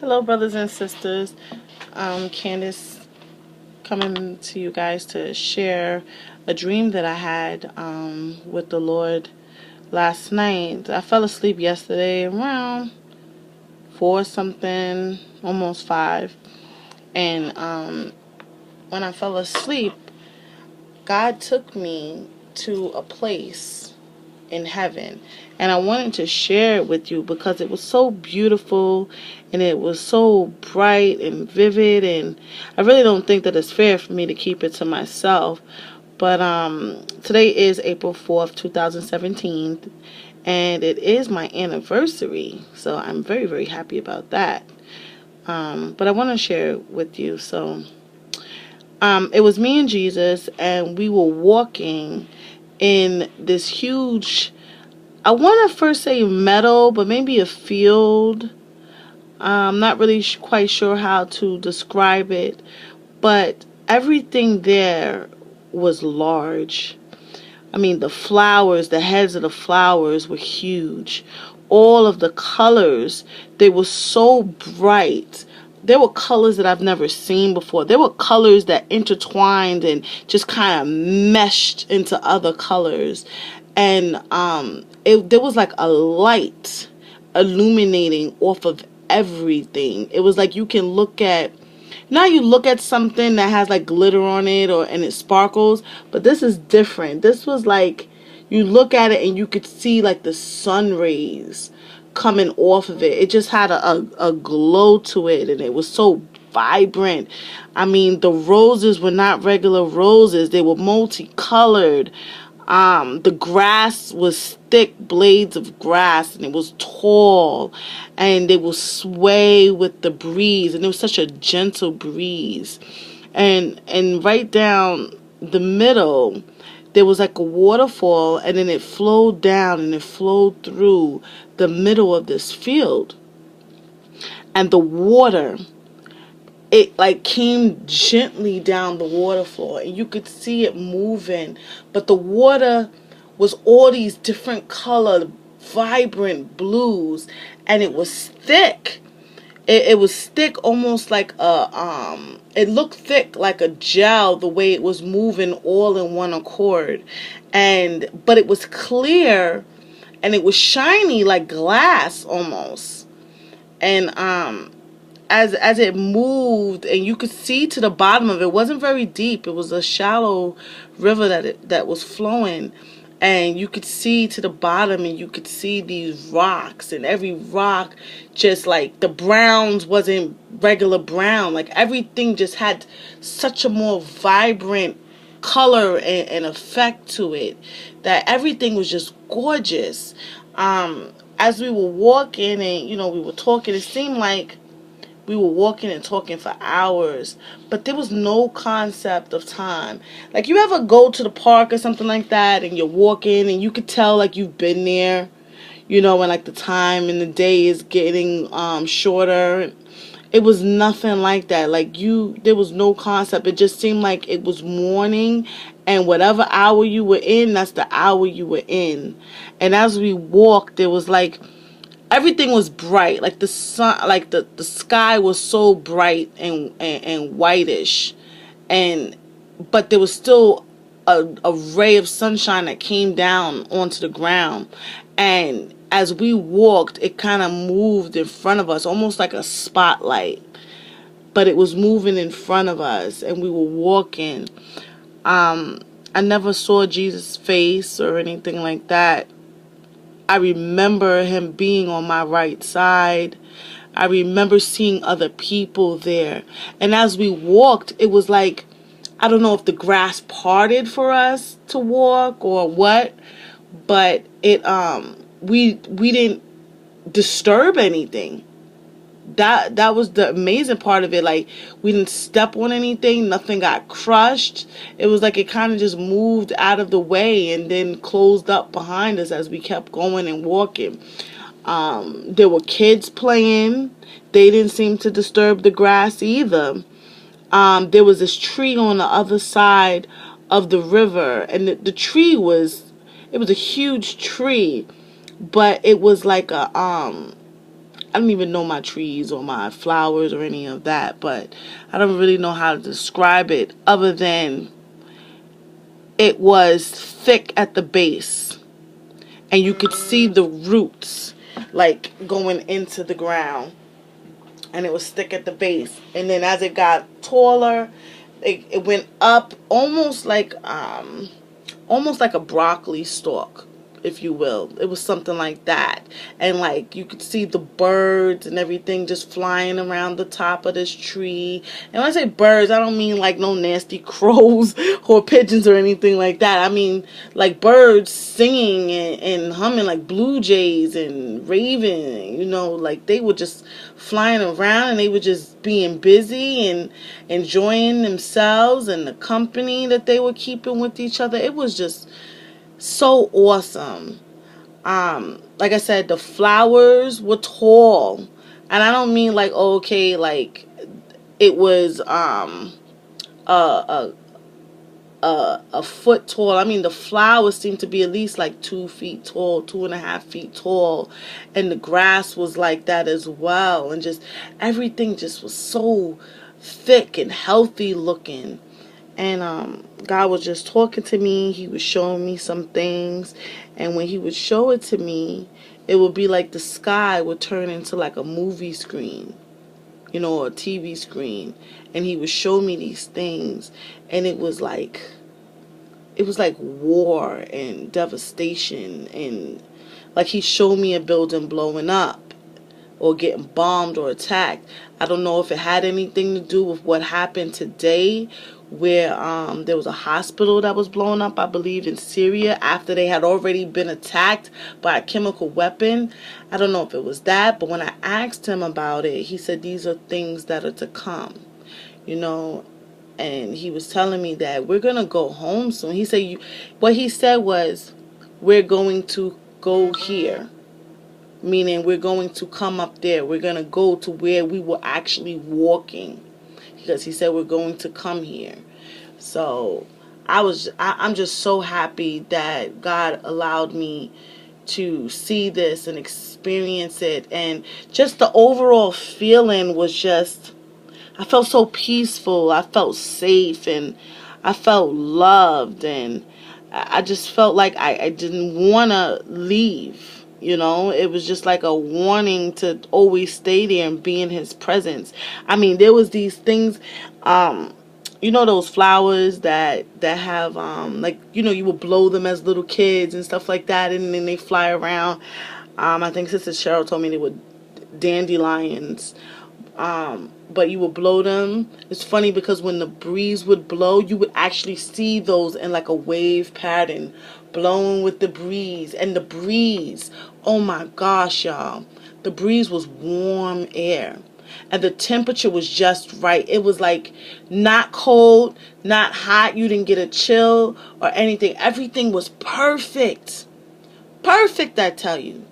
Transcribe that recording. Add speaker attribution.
Speaker 1: Hello, brothers and sisters. Candace coming to you guys to share a dream that I had with the Lord last night. I fell asleep yesterday around 4 something, almost 5. And when I fell asleep, God took me to a place in heaven, and I wanted to share it with you because it was so beautiful and it was so bright and vivid, and I really don't think that it's fair for me to keep it to myself. But today is April 4th 2017, and it is my anniversary, so I'm very, very happy about that. But I want to share it with you. So it was me and Jesus, and we were walking in this huge, I want to first say meadow, but maybe a field. I'm not really quite sure how to describe it, but everything there was large. I mean, the flowers, the heads of the flowers were huge. All of the colors, they were so bright. There were colors that I've never seen before. There were colors that intertwined and just kind of meshed into other colors. And there was like a light illuminating off of everything. It was like you can look at, now you look at something that has like glitter on it and it sparkles, but this is different. This was like you look at it and you could see like the sun rays coming off of it. It just had a glow to it, and it was so vibrant. I mean, the roses were not regular roses. They were multicolored. The grass was thick blades of grass, and it was tall, and it would sway with the breeze, and it was such a gentle breeze. And right down the middle, there was like a waterfall, and then it flowed down and it flowed through the middle of this field. And the water, it like came gently down the water floor, and you could see it moving, but the water was all these different colored vibrant blues, and it was thick. It was thick, almost like it looked thick like a gel, the way it was moving all in one accord. But it was clear, and it was shiny like glass almost. And as it moved, and you could see to the bottom of it, wasn't very deep. It was a shallow river that was flowing, and you could see to the bottom, and you could see these rocks, and every rock, just like the browns wasn't regular brown, like everything just had such a more vibrant color and effect to it, that everything was just gorgeous. As we were walking and we were talking, it seemed like we were walking and talking for hours, but there was no concept of time. Like, you ever go to the park or something like that, and you're walking, and you could tell, like, you've been there, and, like, the time in the day is getting shorter. It was nothing like that. Like, there was no concept. It just seemed like it was morning, and whatever hour you were in, that's the hour you were in. And as we walked, there was, like, everything was bright, like the sun, like the sky was so bright and whitish, but there was still a ray of sunshine that came down onto the ground. And as we walked, it kind of moved in front of us, almost like a spotlight, but it was moving in front of us, and we were walking. I never saw Jesus' face or anything like that. I remember him being on my right side. I remember seeing other people there. And as we walked, it was like, I don't know if the grass parted for us to walk or what, but we didn't disturb anything. That was the amazing part of it. Like, we didn't step on anything, nothing got crushed. It was like it kind of just moved out of the way and then closed up behind us as we kept going and walking. There were kids playing. They didn't seem to disturb the grass either. There was this tree on the other side of the river, and the tree it was a huge tree, but it was like I don't even know my trees or my flowers or any of that, but I don't really know how to describe it other than it was thick at the base, and you could see the roots like going into the ground, and it was thick at the base, and then as it got taller, it went up almost like a broccoli stalk, if you will. It was something like that. And like you could see the birds and everything just flying around the top of this tree. And when I say birds, I don't mean like no nasty crows or pigeons or anything like that. I mean like birds singing and humming, like blue jays and raven, like they were just flying around, and they were just being busy and enjoying themselves and the company that they were keeping with each other. It was just so awesome. Like I said, the flowers were tall, and I don't mean like, okay, like it was a a foot tall. I mean, the flowers seemed to be at least like 2 feet tall, 2.5 feet tall, and the grass was like that as well, and just everything just was so thick and healthy looking. And God was just talking to me. He was showing me some things, and when He would show it to me, it would be like the sky would turn into like a movie screen, or a TV screen, and He would show me these things, and it was like war and devastation, and like He showed me a building blowing up or getting bombed or attacked. I don't know if it had anything to do with what happened today, where there was a hospital that was blown up, I believe in Syria, after they had already been attacked by a chemical weapon. I don't know if it was that, but when I asked him about it, he said these are things that are to come, and he was telling me that we're going to go home soon. He said, what he said was, we're going to go here, meaning we're going to come up there. We're going to go to where we were actually walking, because he said we're going to come here. So I'm just so happy that God allowed me to see this and experience it, and just the overall feeling was just, I felt so peaceful, I felt safe, and I felt loved, and I just felt like I didn't want to leave. It was just like a warning to always stay there and be in His presence. I mean, there was these things, those flowers that have, like, you would blow them as little kids and stuff like that, and then they fly around. I think Sister Cheryl told me they were dandelions. But you would blow them. It's funny because when the breeze would blow, you would actually see those in like a wave pattern, blowing with the breeze. And the breeze, oh my gosh, y'all, the breeze was warm air, and the temperature was just right. It was like not cold, not hot. You didn't get a chill or anything. Everything was perfect. Perfect, I tell you.